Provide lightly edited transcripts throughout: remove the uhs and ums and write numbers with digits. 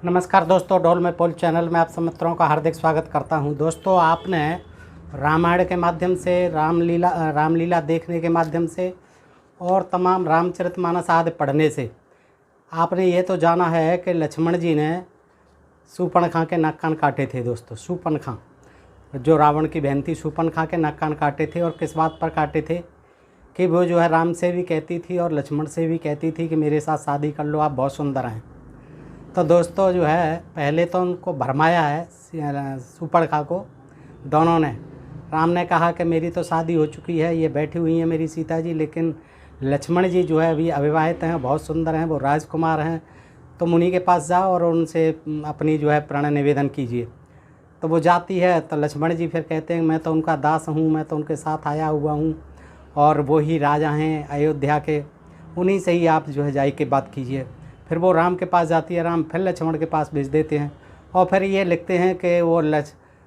नमस्कार दोस्तों, ढोल में पोल चैनल में आप सब मित्रों का हार्दिक स्वागत करता हूं। दोस्तों, आपने रामायण के माध्यम से, रामलीला देखने के माध्यम से और तमाम रामचरितमानस आदि पढ़ने से आपने ये तो जाना है कि लक्ष्मण जी ने शूर्पणखा के नाक कान काटे थे। दोस्तों, शूर्पणखा जो रावण की बहन थी, शूर्पणखा के नाक कान काटे थे। और किस बात पर काटे थे कि वो जो है राम से भी कहती थी और लक्ष्मण से भी कहती थी कि मेरे साथ शादी कर लो, आप बहुत सुंदर हैं। तो दोस्तों जो है, पहले तो उनको भरमाया है शूर्पणखा को दोनों ने। राम ने कहा कि मेरी तो शादी हो चुकी है, ये बैठी हुई हैं मेरी सीता जी, लेकिन लक्ष्मण जी जो है अभी अविवाहित हैं, बहुत सुंदर हैं, वो राजकुमार हैं, तो मुनि के पास जाओ और उनसे अपनी जो है प्रण निवेदन कीजिए। तो वो जाती है तो लक्ष्मण जी फिर कहते हैं मैं तो उनका दास हूँ, मैं तो उनके साथ आया हुआ हूँ और वो ही राजा हैं अयोध्या के, उन्हीं से ही आप जो है जाई के बात कीजिए। फिर वो राम के पास जाती है, राम फिर लक्ष्मण के पास भेज देते हैं और फिर ये लिखते हैं कि वो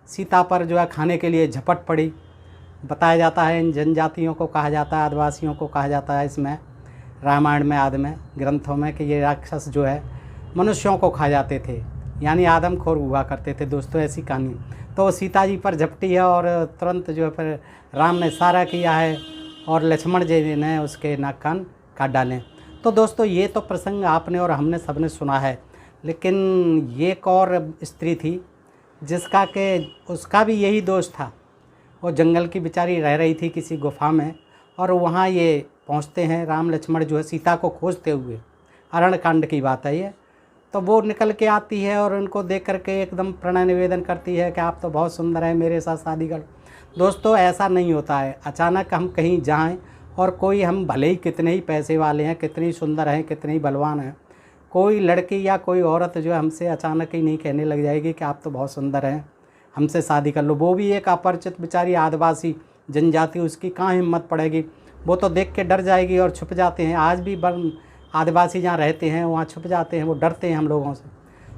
सीता पर जो है खाने के लिए झपट पड़ी। बताया जाता है इन जनजातियों को कहा जाता है, आदिवासियों को कहा जाता है इसमें रामायण में आदि में ग्रंथों में कि ये राक्षस जो है मनुष्यों को खा जाते थे, यानी आदमखोर हुआ करते थे। दोस्तों, ऐसी कहानी तो सीता जी पर झपटी है और तुरंत जो है फिर राम ने इशारा किया है और लक्ष्मण जी ने उसके नाक कान काट डाले। तो दोस्तों, ये तो प्रसंग आपने और हमने सबने सुना है, लेकिन ये एक और स्त्री थी जिसका कि उसका भी यही दोष था। वो जंगल की बेचारी रह रही थी किसी गुफा में और वहाँ ये पहुँचते हैं राम लक्ष्मण जो है सीता को खोजते हुए। अरण्यकांड की बात है ये। तो वो निकल के आती है और उनको देख करके एकदम प्रणय निवेदन करती है कि आप तो बहुत सुंदर हैं, मेरे साथ शादी कर। दोस्तों, ऐसा नहीं होता है अचानक हम कहीं जाएं और कोई, हम भले ही कितने ही पैसे वाले हैं, कितनी सुंदर हैं, कितनी बलवान हैं, कोई लड़की या कोई औरत जो है हमसे अचानक ही नहीं कहने लग जाएगी कि आप तो बहुत सुंदर हैं, हमसे शादी कर लो। वो भी एक अपरिचित बेचारी आदिवासी जनजाति, उसकी कहाँ हिम्मत पड़ेगी, वो तो देख के डर जाएगी और छुप जाते हैं। आज भी आदिवासी जहाँ रहते हैं वहाँ छुप जाते हैं, वो डरते हैं हम लोगों से।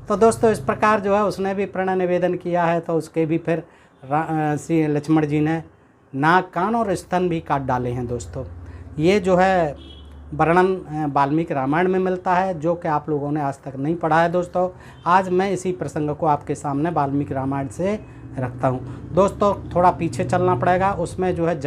तो दोस्तों, इस प्रकार जो है उसने भी प्रणय निवेदन किया है, तो उसके भी फिर श्री लक्ष्मण जी ने नाक कान और स्तन भी काट डाले हैं। दोस्तों, ये जो है वर्णन वाल्मीकि रामायण में मिलता है, जो कि आप लोगों ने आज तक नहीं पढ़ा है। दोस्तों, आज मैं इसी प्रसंग को आपके सामने वाल्मीकि रामायण से रखता हूँ। दोस्तों, थोड़ा पीछे चलना पड़ेगा, उसमें जो है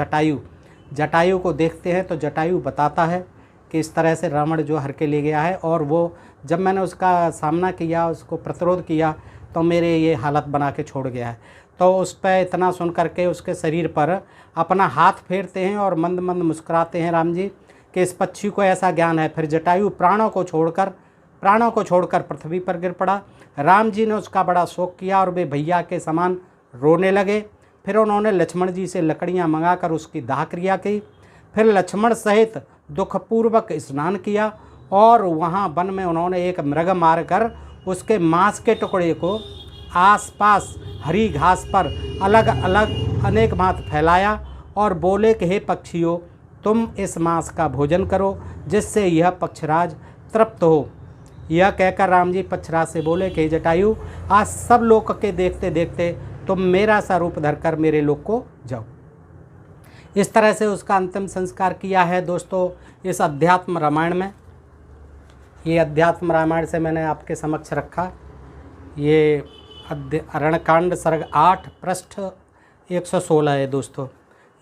जटायु को देखते हैं तो जटायु बताता है कि इस तरह से रावण जो हर के ले गया है और वो जब मैंने उसका सामना किया, उसको प्रतिरोध किया, तो मेरे ये हालत बना के छोड़ गया है। तो उस पर इतना सुन करके उसके शरीर पर अपना हाथ फेरते हैं और मंद मंद मुस्कुराते हैं राम जी कि इस पक्षी को ऐसा ज्ञान है। फिर जटायु प्राणों को छोड़कर पृथ्वी पर गिर पड़ा। राम जी ने उसका बड़ा शोक किया और वे भैया के समान रोने लगे। फिर उन्होंने लक्ष्मण जी से लकड़ियाँ मंगाकर उसकी दाह क्रिया की। फिर लक्ष्मण सहित दुखपूर्वक स्नान किया और वहाँ वन में उन्होंने एक मृग मारकर उसके मांस के टुकड़े को आसपास हरी घास पर अलग अलग अनेक भांत फैलाया और बोले कि हे पक्षियों, तुम इस मांस का भोजन करो जिससे यह पक्षराज तृप्त हो। यह कहकर राम जी पक्षराज से बोले कि जटायु, आज सब लोक के देखते देखते तुम मेरा सा रूप धरकर मेरे लोक को जाओ। इस तरह से उसका अंतिम संस्कार किया है। दोस्तों, इस अध्यात्म रामायण में, ये अध्यात्म रामायण से मैंने आपके समक्ष रखा। ये अरण्यकांड सर्ग 8 पृष्ठ 116 है। दोस्तों,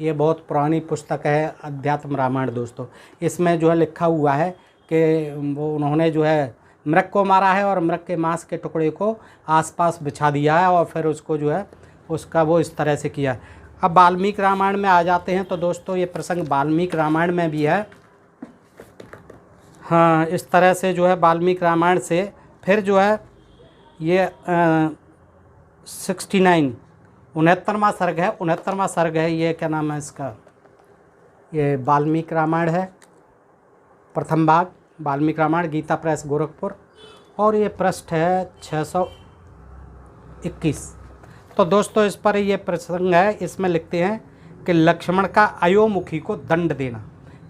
ये बहुत पुरानी पुस्तक है अध्यात्म रामायण। दोस्तों, इसमें जो है लिखा हुआ है कि वो उन्होंने जो है मृग को मारा है और मृग के मांस के टुकड़े को आसपास बिछा दिया है और फिर उसको जो है उसका वो इस तरह से किया। अब वाल्मीकि रामायण में आ जाते हैं। तो दोस्तों, ये प्रसंग वाल्मीकि रामायण में भी है। हाँ, इस तरह से जो है वाल्मीकि रामायण से फिर जो है ये 69 69वां सर्ग है। ये क्या नाम है इसका, ये वाल्मीकि रामायण है, प्रथम भाग वाल्मीकि रामायण, गीता प्रेस गोरखपुर, और ये पृष्ठ है 621। तो दोस्तों, इस पर ये प्रसंग है। इसमें लिखते हैं कि लक्ष्मण का अयोमुखी को दंड देना।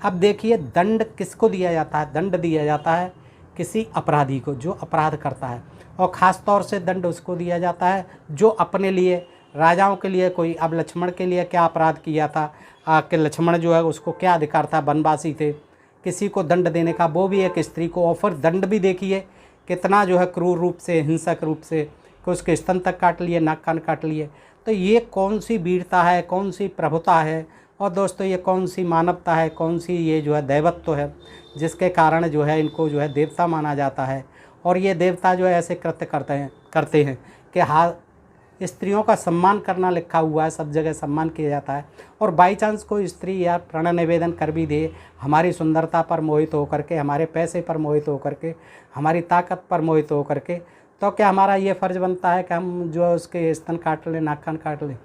अब देखिए, दंड किसको दिया जाता है? दंड दिया जाता है किसी अपराधी को जो अपराध करता है, और ख़ास तौर से दंड उसको दिया जाता है जो अपने लिए, राजाओं के लिए कोई, अब लक्ष्मण के लिए क्या अपराध किया था कि लक्ष्मण जो है उसको क्या अधिकार था, वनवासी थे, किसी को दंड देने का, वो भी एक स्त्री को। और फिर दंड भी देखिए कितना जो है क्रूर रूप से, हिंसक रूप से, कि उसके स्तन तक काट लिए, नाक कान काट लिए। तो ये कौन सी वीरता है, कौन सी प्रभुता है, और दोस्तों ये कौन सी मानवता है, कौन सी ये जो है दैवत्व है, जिसके कारण जो है इनको जो है देवता माना जाता है। और ये देवता जो है ऐसे कृत्य करते हैं कि हाँ, स्त्रियों का सम्मान करना लिखा हुआ है, सब जगह सम्मान किया जाता है। और बाई चांस कोई स्त्री या प्रण निवेदन कर भी दे, हमारी सुंदरता पर मोहित होकर के, हमारे पैसे पर मोहित होकर के, हमारी ताकत पर मोहित होकर के, तो क्या हमारा ये फ़र्ज़ बनता है कि हम जो है उसके स्तन काट लें, नाक कान काट लें?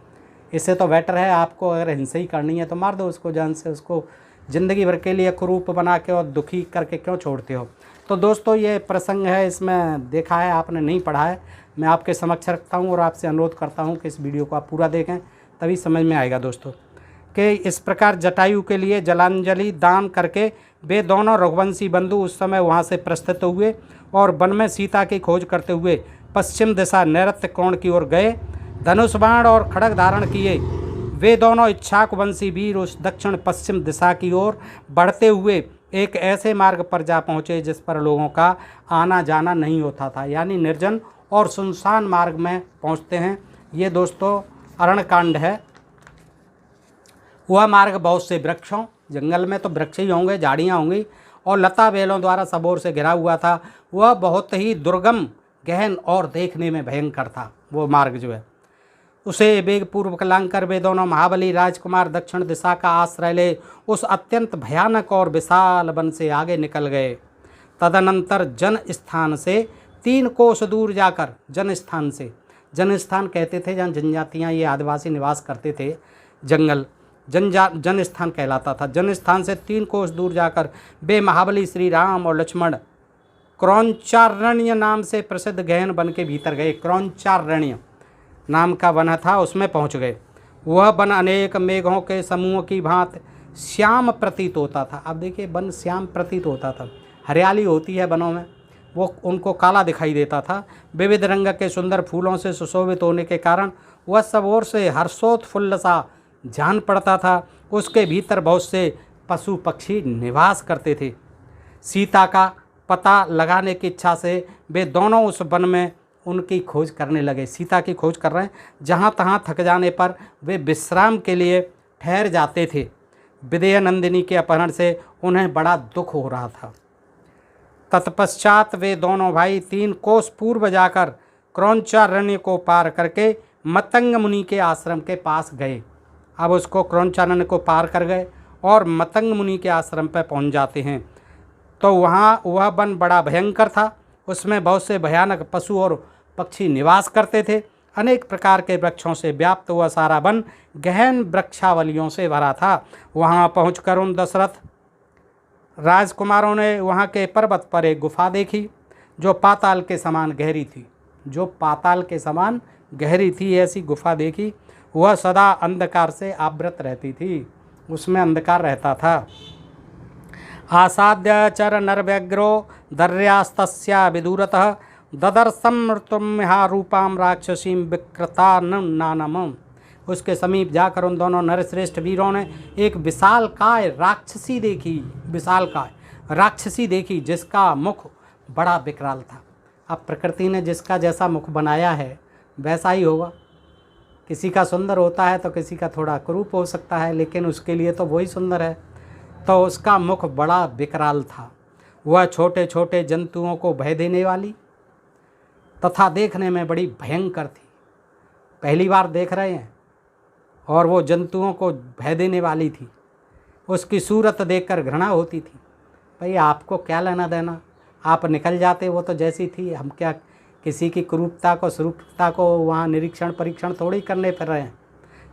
इससे तो बेटर है, आपको अगर हिंसा ही करनी है तो मार दो उसको जान से। उसको ज़िंदगी भर के लिए कुरूप बना के और दुखी करके क्यों छोड़ते हो? तो दोस्तों ये प्रसंग है, इसमें देखा है आपने, नहीं पढ़ा है, मैं आपके समक्ष रखता हूँ और आपसे अनुरोध करता हूँ कि इस वीडियो को आप पूरा देखें, तभी समझ में आएगा दोस्तों। कि इस प्रकार जटायु के लिए जलांजलि दान करके वे दोनों रघुवंशी बंधु उस समय वहाँ से प्रस्थित हुए और वन में सीता की खोज करते हुए पश्चिम दिशा नैऋत्य कोण की ओर गए। धनुष बाण और खड्ग धारण किए वे दोनों इच्छाकवंशी वीर उस दक्षिण पश्चिम दिशा की ओर बढ़ते हुए एक ऐसे मार्ग पर जा पहुँचे जिस पर लोगों का आना जाना नहीं होता था, यानी निर्जन और सुनसान मार्ग में पहुँचते हैं। ये दोस्तों अरण्यकांड है। वह मार्ग बहुत से वृक्षों, जंगल में तो वृक्ष ही होंगे, झाड़ियाँ होंगी, और लता बेलों द्वारा सब ओर से घिरा हुआ था। वह बहुत ही दुर्गम, गहन और देखने में भयंकर था। वो मार्ग जो है उसे वेगपूर्वक लांघकर वे दोनों महाबली राजकुमार दक्षिण दिशा का आश्रय ले उस अत्यंत भयानक और विशाल वन से आगे निकल गए। तदनंतर जन स्थान से 3 कोस दूर जाकर, जन स्थान कहते थे जहाँ जनजातियाँ, ये आदिवासी निवास करते थे, जंगल जन स्थान कहलाता था। जन स्थान से 3 कोस दूर जाकर वे महाबली श्री राम और लक्ष्मण क्रौंचारण्य नाम से प्रसिद्ध गहन वन के भीतर गए। क्रौंचारण्य नाम का वन था, उसमें पहुंच गए। वह वन अनेक मेघों के समूह की भांति श्याम प्रतीत होता था। अब देखिए, वन श्याम प्रतीत होता था, हरियाली होती है वनों में, वो उनको काला दिखाई देता था। विविध रंग के सुंदर फूलों से सुशोभित होने के कारण वह सब ओर से हर्षोत्फुल्ल सा जान पड़ता था। उसके भीतर बहुत से पशु पक्षी निवास करते थे। सीता का पता लगाने की इच्छा से वे दोनों उस वन में उनकी खोज करने लगे। सीता की खोज कर रहे हैं। जहाँ तहाँ थक जाने पर वे विश्राम के लिए ठहर जाते थे। विदेह नंदिनी के अपहरण से उन्हें बड़ा दुख हो रहा था। तत्पश्चात वे दोनों भाई 3 कोस पूर्व जाकर क्रौंचारण्य को पार करके मतंग मुनि के आश्रम के पास गए। अब उसको क्रौंचारण्य को पार कर गए और मतंग मुनि के आश्रम पर पहुंच जाते हैं। तो वहाँ वह वन बड़ा भयंकर था। उसमें बहुत से भयानक पशु और पक्षी निवास करते थे। अनेक प्रकार के वृक्षों से व्याप्त हुआ सारा वन गहन वृक्षावलियों से भरा था। वहाँ पहुंचकर उन दशरथ राजकुमारों ने वहाँ के पर्वत पर एक गुफा देखी जो पाताल के समान गहरी थी। ऐसी गुफा देखी। वह सदा अंधकार से आवृत रहती थी, उसमें अंधकार रहता था। आसाद्य चर नरव्यग्रो दर्यास्तस्या विदूरतः ददर्शं मृत्युमिहारूपां राक्षसीं विकृताननानम। उसके समीप जाकर उन दोनों नरश्रेष्ठ वीरों ने एक विशालकाय राक्षसी देखी जिसका मुख बड़ा विकराल था। अब प्रकृति ने जिसका जैसा मुख बनाया है वैसा ही होगा। किसी का सुंदर होता है तो किसी का थोड़ा कुरूप हो सकता है, लेकिन उसके लिए तो वही सुंदर है। तो उसका मुख बड़ा विकराल था। वह छोटे छोटे जंतुओं को भय देने वाली तथा देखने में बड़ी भयंकर थी। पहली बार देख रहे हैं और वो जंतुओं को भय देने वाली थी। उसकी सूरत देखकर घृणा होती थी। भाई आपको क्या लेना देना, आप निकल जाते, वो तो जैसी थी। हम क्या किसी की कुरूपता को स्वरूपता को वहाँ निरीक्षण परीक्षण थोड़ी करने फिर रहे हैं।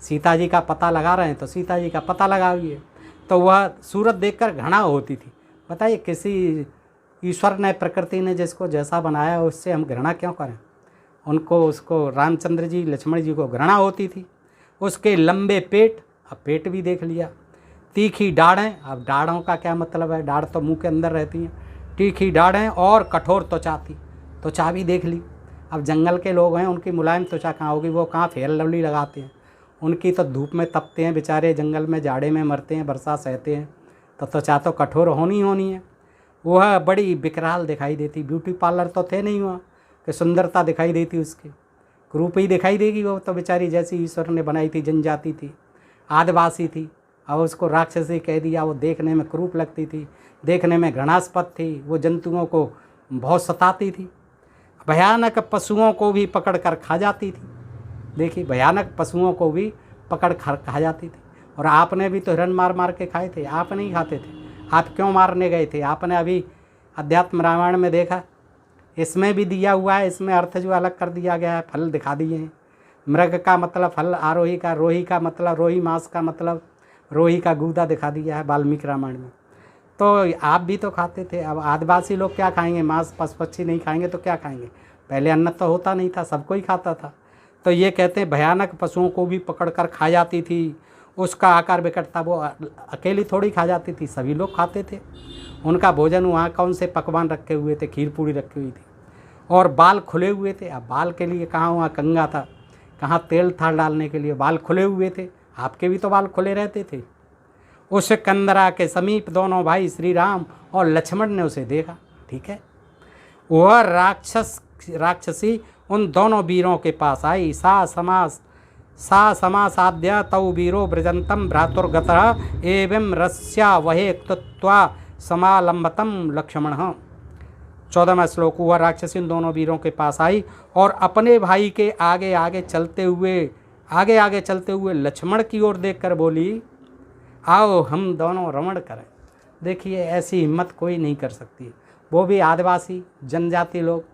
सीता जी का पता लगा रहे हैं तो सीता जी का पता लगाइए। तो वह सूरत देखकर घृणा होती थी। बताइए, किसी ईश्वर ने, प्रकृति ने जिसको जैसा बनाया उससे हम घृणा क्यों करें? उसको रामचंद्र जी, लक्ष्मण जी को घृणा होती थी। उसके लंबे पेट, अब पेट भी देख लिया। तीखी डाढ़ें, अब डाढ़ों का क्या मतलब है, डाढ़ तो मुंह के अंदर रहती हैं। तीखी डाढ़ें और कठोर त्वचा थी, त्वचा भी देख ली। अब जंगल के लोग हैं, उनकी मुलायम त्वचा कहाँ होगी, वो कहाँ फेयर लवली लगाते हैं। उनकी तो धूप में तपते हैं बेचारे, जंगल में जाड़े में मरते हैं, बरसात सहते हैं, तो त्वचा तो कठोर होनी है। वह बड़ी विकराल दिखाई देती। ब्यूटी पार्लर तो थे नहीं वहाँ कि सुंदरता दिखाई देती, उसकी रूप ही दिखाई देगी। वो तो बेचारी जैसी ईश्वर ने बनाई थी, जनजाति थी, आदिवासी थी। अब उसको राक्षसी कह दिया। वो देखने में क्रूप लगती थी, देखने में घृणास्पद थी, वो जंतुओं को बहुत सताती थी, भयानक पशुओं को भी पकड़ कर खा जाती थी। देखिए, भयानक पशुओं को भी पकड़ कर खा जाती थी। और आपने भी तो हिरण मार मार के खाए थे, आप नहीं खाते थे। आप क्यों मारने गए थे? आपने अभी अध्यात्म रामायण में देखा, इसमें भी दिया हुआ है, इसमें अर्थ जो अलग कर दिया गया है, फल दिखा दिए हैं। मृग का मतलब फल, आरोही का, रोही का मतलब रोही, मांस का मतलब रोही का गूदा दिखा दिया है वाल्मीकि रामायण में। तो आप भी तो खाते थे। अब आदिवासी लोग क्या खाएंगे? मांस पशु पक्षी नहीं खाएंगे तो क्या खाएंगे? पहले अन्न तो होता नहीं था, सबको ही खाता था। तो ये कहते हैं भयानक पशुओं को भी पकड़ कर खा जाती थी। उसका आकार विकट था, वो अकेली थोड़ी खा जाती थी, सभी लोग खाते थे। उनका भोजन वहाँ कौन से पकवान रखे हुए थे? खीर पूड़ी रखी हुई थी और बाल खुले हुए थे। अब बाल के लिए कहाँ वहाँ कंघा था, कहाँ तेल था डालने के लिए? बाल खुले हुए थे। आपके भी तो बाल खुले रहते थे। उस कंदरा के समीप दोनों भाई श्री राम और लक्ष्मण ने उसे देखा। ठीक है, वह राक्षसी उन दोनों वीरों के पास आई। सा समासाद्य तौ वीरो ब्रजंतम भ्रातुर्गतः एवं रस्या वहे कृत्वा समालंबतम लक्ष्मण। 14वां श्लोक। वह राक्षसी उन दोनों वीरों के पास आई और अपने भाई के आगे आगे चलते हुए लक्ष्मण की ओर देखकर बोली, आओ हम दोनों रमण करें। देखिए, ऐसी हिम्मत कोई नहीं कर सकती, वो भी आदिवासी जनजाति लोग।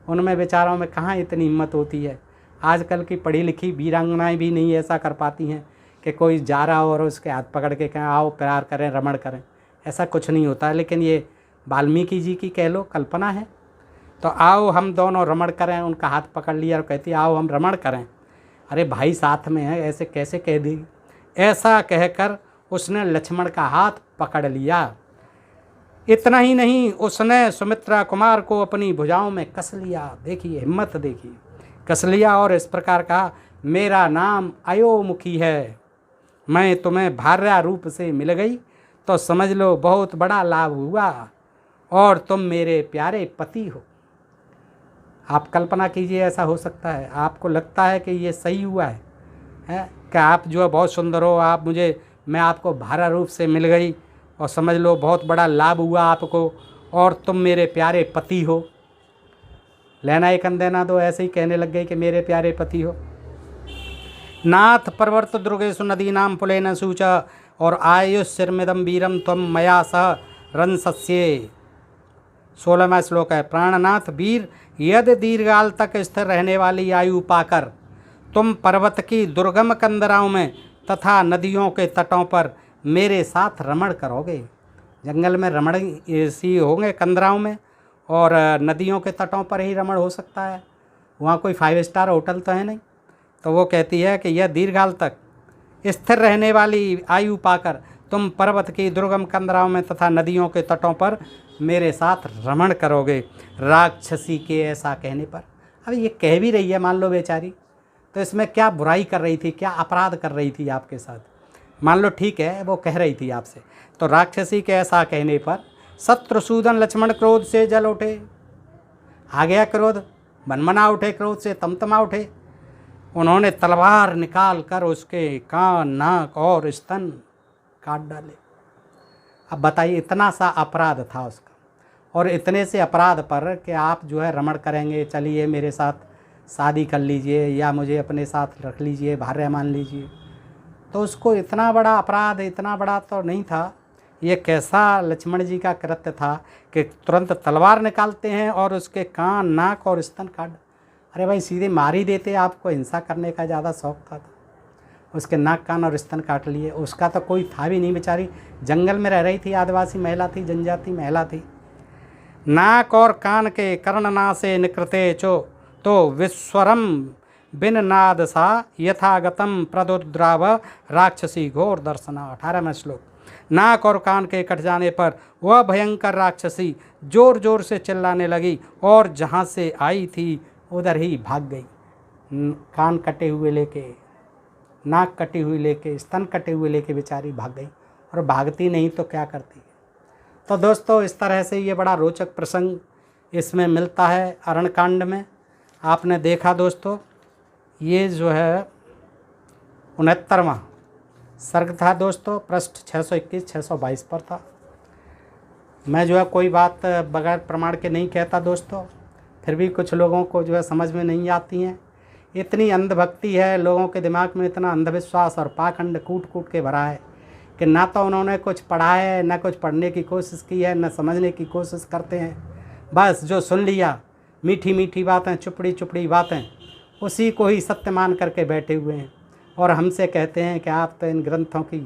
उनमें बेचारों में कहाँ इतनी हिम्मत होती है। आजकल की पढ़ी लिखी वीरांगनाएं भी नहीं ऐसा कर पाती हैं कि कोई जा रहा हो और उसके हाथ पकड़ के कहें आओ प्यार करें, रमण करें। ऐसा कुछ नहीं होता। लेकिन ये वाल्मीकि जी की कह लो कल्पना है। तो आओ हम दोनों रमण करें, उनका हाथ पकड़ लिया और कहती आओ हम रमण करें। अरे भाई साथ में है, ऐसे कैसे कह देगी? ऐसा कहकर उसने लक्ष्मण का हाथ पकड़ लिया। इतना ही नहीं, उसने सुमित्रा कुमार को अपनी भुजाओं में कस लिया। देखिए हिम्मत, देखिए, कस लिया और इस प्रकार कहा, मेरा नाम अयोमुखी है, मैं तुम्हें भार्या रूप से मिल गई तो समझ लो बहुत बड़ा लाभ हुआ और तुम मेरे प्यारे पति हो। आप कल्पना कीजिए, ऐसा हो सकता है? आपको लगता है कि ये सही हुआ है कि आप जो है बहुत सुंदर हो, मैं आपको भार्या रूप से मिल गई और समझ लो बहुत बड़ा लाभ हुआ आपको और तुम मेरे प्यारे पति हो। लेना एक देना दो, ऐसे ही कहने लग गई कि मेरे प्यारे पति हो। नाथ प्रवर्त दुर्गेशु नदीनां पुलेन सूच और आयुष्यमिदं वीरम त्वं मया सह रंसस्ये। 16वां श्लोक है। प्राणनाथ वीर, यदि दीर्घकाल तक स्थिर रहने वाली आयु पाकर तुम पर्वत की दुर्गम कंदराओं में तथा नदियों के तटों पर मेरे साथ रमण करोगे। जंगल में रमण ऐसी होंगे कंदराओं में, और नदियों के तटों पर ही रमण हो सकता है। वहाँ कोई 5 स्टार होटल तो है नहीं। तो वो कहती है कि यह दीर्घकाल तक स्थिर रहने वाली आयु पाकर तुम पर्वत की दुर्गम कंदराओं में तथा नदियों के तटों पर मेरे साथ रमण करोगे। राक्षसी के ऐसा कहने पर, अब ये कह भी रही है, मान लो बेचारी, तो इसमें क्या बुराई कर रही थी, क्या अपराध कर रही थी आपके साथ? मान लो ठीक है, वो कह रही थी आपसे। तो राक्षसी के ऐसा कहने पर शत्रुसूदन लक्ष्मण क्रोध से जल उठे। आ गया क्रोध, मनमना उठे, क्रोध से तमतमा उठे। उन्होंने तलवार निकाल कर उसके कान, नाक और स्तन काट डाले। अब बताइए, इतना सा अपराध था उसका, और इतने से अपराध पर कि आप जो है रमण करेंगे, चलिए मेरे साथ शादी कर लीजिए या मुझे अपने साथ रख लीजिए, भार्या मान लीजिए, तो उसको इतना बड़ा अपराध, इतना बड़ा तो नहीं था। ये कैसा लक्ष्मण जी का कृत्य था कि तुरंत तलवार निकालते हैं और उसके कान, नाक और स्तन काट। अरे भाई, सीधे मार ही देते। आपको हिंसा करने का ज़्यादा शौक था तो उसके नाक, कान और स्तन काट लिए। उसका तो कोई था भी नहीं, बेचारी जंगल में रह रही थी, आदिवासी महिला थी, जनजाति महिला थी। नाक और कान के कर्णना से निकृते चो तो विस्वरम बिन नाद सा यथागतम प्रदुद्राव राक्षसी घोर दर्शना। 18वां श्लोक। नाक और कान के कट जाने पर वह भयंकर राक्षसी जोर जोर से चिल्लाने लगी और जहाँ से आई थी उधर ही भाग गई। कान कटे हुए लेके, नाक कटी हुई लेके, स्तन कटे हुए लेके बेचारी भाग गई। और भागती नहीं तो क्या करती? तो दोस्तों इस तरह से ये बड़ा रोचक प्रसंग इसमें मिलता है अरण्यकांड में। आपने देखा दोस्तों, ये जो है 69वां सर्ग था दोस्तों, पृष्ठ 621-622 पर था। मैं जो है कोई बात बगैर प्रमाण के नहीं कहता दोस्तों, फिर भी कुछ लोगों को जो है समझ में नहीं आती हैं। इतनी अंधभक्ति है लोगों के दिमाग में, इतना अंधविश्वास और पाखंड कूट कूट के भरा है कि ना तो उन्होंने कुछ पढ़ा है, ना कुछ पढ़ने की कोशिश की है, ना समझने की कोशिश करते हैं। बस जो सुन लिया मीठी मीठी बातें, चुपड़ी चुपड़ी बातें, उसी को ही सत्य मान करके बैठे हुए हैं। और हमसे कहते हैं कि आप तो इन ग्रंथों की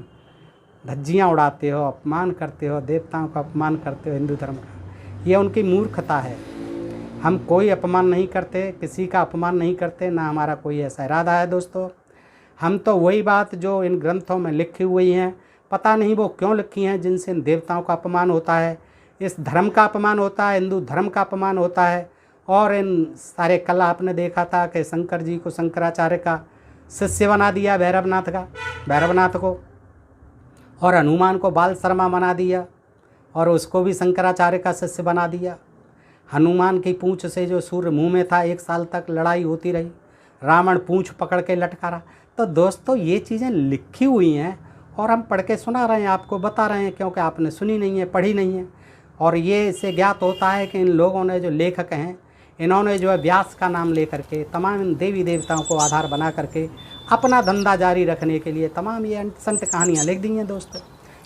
धज्जियाँ उड़ाते हो, अपमान करते हो, देवताओं का अपमान करते हो, हिंदू धर्म का। ये उनकी मूर्खता है। हम कोई अपमान नहीं करते, किसी का अपमान नहीं करते, ना हमारा कोई ऐसा इरादा है दोस्तों। हम तो वही बात जो इन ग्रंथों में लिखी हुई हैं, पता नहीं वो क्यों लिखी हैं, जिनसे इन देवताओं का अपमान होता है, इस धर्म का अपमान होता है, हिंदू धर्म का अपमान होता है। और इन सारे कल आपने देखा था कि शंकर जी को शंकराचार्य का शिष्य बना दिया, भैरवनाथ को, और हनुमान को बाल शर्मा बना दिया और उसको भी शंकराचार्य का शिष्य बना दिया। हनुमान की पूंछ से जो सूर्य मुंह में था 1 साल तक लड़ाई होती रही, रावण पूंछ पकड़ के लटका रहा। तो दोस्तों ये चीज़ें लिखी हुई हैं और हम पढ़ के सुना रहे हैं, आपको बता रहे हैं, क्योंकि आपने सुनी नहीं है, पढ़ी नहीं है। और ये इससे ज्ञात होता है कि इन लोगों ने, जो लेखक हैं, इन्होंने जो है व्यास का नाम ले करके तमाम देवी देवताओं को आधार बना करके अपना धंधा जारी रखने के लिए तमाम ये अंट कहानियाँ लिख दी हैं दोस्तों।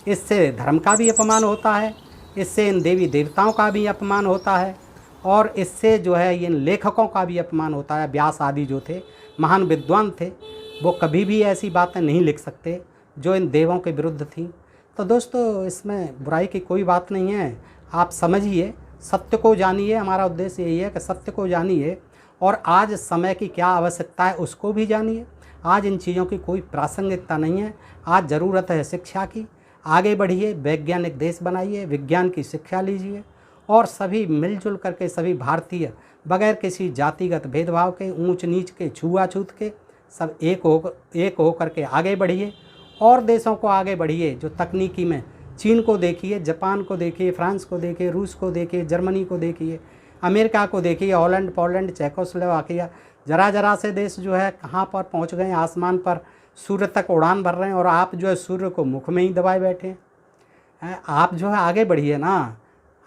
इससे धर्म का भी अपमान होता है, इससे इन देवी देवताओं का भी अपमान होता है, और इससे जो है इन लेखकों का भी अपमान होता है। व्यास आदि जो थे महान विद्वान थे, वो कभी भी ऐसी बातें नहीं लिख सकते जो इन देवों के विरुद्ध थी। तो दोस्तों इसमें बुराई की कोई बात नहीं है। आप समझिए, सत्य को जानिए। हमारा उद्देश्य यही है कि सत्य को जानिए, और आज समय की क्या आवश्यकता है उसको भी जानिए। आज इन चीज़ों की कोई प्रासंगिकता नहीं है। आज ज़रूरत है शिक्षा की। आगे बढ़िए, वैज्ञानिक देश बनाइए, विज्ञान की शिक्षा लीजिए, और सभी मिलजुल करके, सभी भारतीय बगैर किसी जातिगत भेदभाव के, ऊंच नीच के, छुआछूत के, सब एक हो करके आगे बढ़िए। और देशों को आगे बढ़िए जो तकनीकी में, चीन को देखिए, जापान को देखिए, फ्रांस को देखिए, रूस को देखिए, जर्मनी को देखिए, अमेरिका को देखिए, हॉलैंड, पोलैंड, चेकोस्लोवाकिया, जरा से देश जो है कहाँ पर पहुँच गए, आसमान पर सूर्य तक उड़ान भर रहे हैं, और आप जो है सूर्य को मुख में ही दबाए बैठे हैं। आप जो है आगे बढ़िए ना।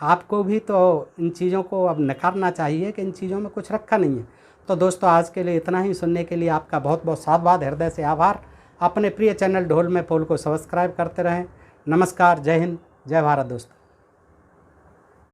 आपको भी तो इन चीज़ों को अब नकारना चाहिए कि इन चीज़ों में कुछ रखा नहीं है। तो दोस्तों आज के लिए इतना ही। सुनने के लिए आपका बहुत बहुत साधुवाद, हृदय से आभार। अपने प्रिय चैनल ढोल में पोल को सब्सक्राइब करते रहें। नमस्कार, जय हिंद, जय भारत दोस्तों।